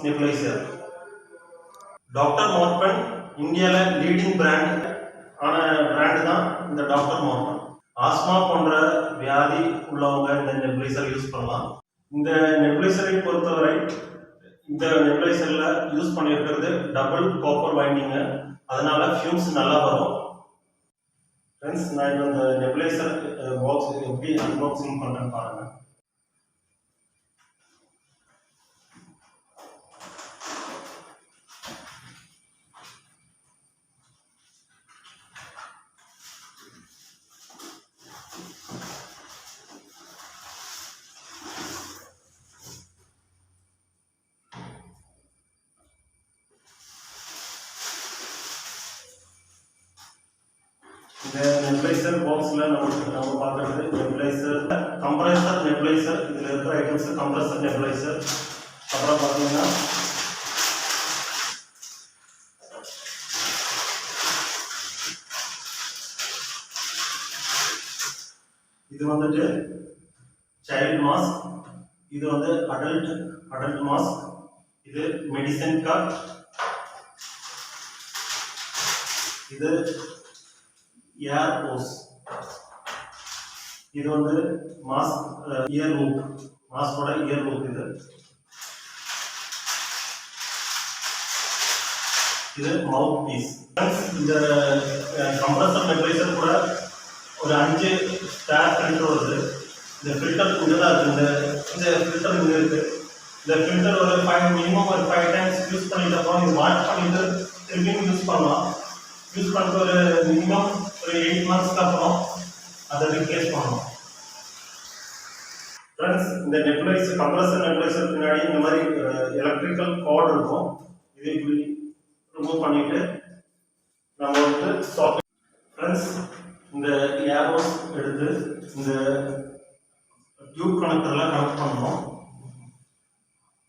Nebuliser. Doctor மார்பன் இந்தியாவில் leading brand தான் இந்த டாக்டர் மார்பன். ஆஸ்மா போன்ற வியாதி உள்ளவங்க இந்த நெபுலைசர் யூஸ் பண்ணலாம். இந்த நெபுலைசரை பொறுத்தவரை இந்த நெபுலைசர்ல யூஸ் பண்ணியிருக்கிறது டபுள் காப்பர் வைண்டிங், அதனால ஃபியூம்ஸ் நல்லா வரும். ஃப்ரெண்ட்ஸ், நான் இப்போ இந்த நெபுலைசர் பாக்ஸ் எப்படி அன்பாக்சிங் பண்ணுறேன்னு பாருங்க. இந்த நெபுலைசர் பாக்ஸ்ல நம்ம பார்க்கறது நெபுலைசர், கம்ப்ரஸர் நெபுலைசர். இதில் இருக்கிற ஐட்டம்ஸ் கம்ப்ரஸர் நெபுலைசர். அப்புறம் பார்த்தீங்கன்னா இது வந்துட்டு சைல்ட் மாஸ்க், இது வந்து அடல்ட் மாஸ்க், இது மெடிசன் கப், இது ஏர் ஹோஸ், இது வந்து மாஸ்க் இயர் லூப், மாஸ்கோட இயர் லூப். இது மவுத் பீஸ். இந்த கம்ப்ரஸர் நெபுலைசர் கூட ஒரு 5 ஸ்டார் ஃபில்டர் வருது. இந்த ஃபில்டர் இங்கே தான் இருக்குது. இந்த ஃபில்டர் இங்கே இருக்குது. இந்த ஃபில்டர் ஒரு மினிமம் ஒரு 5 டைம்ஸ் யூஸ் பண்ணிட்டு அப்புறம் இது வாஷ் பண்ணிட்டு திரும்பியும் யூஸ் பண்ணலாம். யூஸ் பண்ணுற ஒரு மினிமம் ஒரு 8 மந்த்ஸ்க்கு அப்புறம் அதை ரீப்ளேஸ் பண்ணணும். ஃப்ரெண்ட்ஸ், இந்த நெபுலைசர் கம்ப்ரஸர் நெபுலைசர் பின்னாடி இந்த மாதிரி எலக்ட்ரிக்கல் கார்டு இருக்கும். இது இப்படி ரிமூவ் பண்ணிட்டு நம்ம வந்து ஸ்டாப். ஃப்ரெண்ட்ஸ், இந்த ஏரோஸ் எடுத்து இந்த டியூப் கனெக்டர்லாம் கனெக்ட் பண்ணணும்.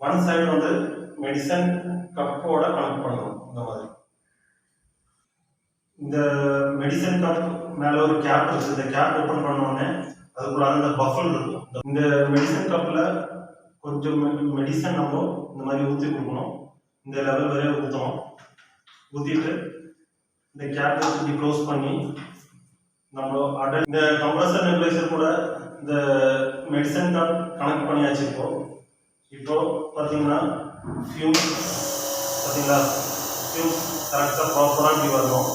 ஒன் சைடு வந்து மெடிசன் கப்போட கனெக்ட் பண்ணணும். இந்த மாதிரி இந்த மெடிசன் கப் மேலே ஒரு கேப் இருக்குது. இந்த கேப் ஓப்பன் பண்ணோடனே அதுக்குள்ள அந்த பஃபல் இருக்கும். இந்த மெடிசன் கப்பில் கொஞ்சம் மெடிசன் நம்ம இந்த மாதிரி ஊற்றி கொடுக்கணும். இந்த லெவல் வரைய ஊற்றணும். ஊற்றிட்டு இந்த கேப் இப்படி க்ளோஸ் பண்ணி நம்ம இந்த கம்ப்ரஸர் நெபுலைசர் கூட இந்த மெடிசன் கப் கனெக்ட் பண்ணியாச்சு. இப்போ பார்த்தீங்கன்னா ஃபியூம்ஸ் பார்த்தீங்களா, ஃபியூம்ஸ் கரெக்டாக ப்ராப்பராக இப்படி வரணும்.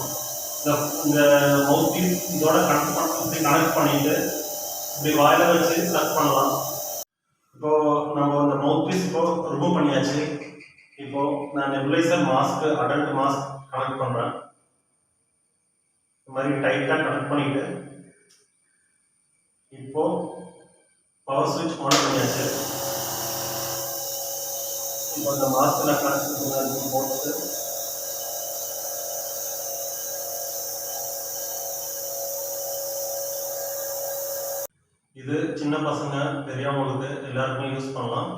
இந்த மவுத் பீஸ் இதோட கனெக்ட் பண்ணிட்டு இப்படி வாயில வச்சு சக் பண்ணலாம். இப்போ நம்ம இந்த மவுத் பீஸ் இப்போ ரிமூவ் பண்ணியாச்சு. இப்போ நான் nebuliser mask, adult mask connect பண்றேன். இந்த மாதிரி டைட்டா கனெக்ட் பண்ணிட்டு இப்போ பவர் சுவிட்ச் ஆன் பண்ணியாச்சு. இப்போ இந்த மாஸ்க்ல கனெக்ட் போட்டு இது சின்ன பசங்க பெரியவங்களுக்கு எல்லாருக்குமே யூஸ் பண்ணலாம்.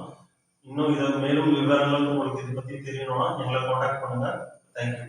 இன்னும் இதை மேலும் விவரங்கள் உங்களுக்கு இதை பற்றி தெரியணும்னா எங்களை காண்டாக்ட் பண்ணுங்க. தேங்க்யூ.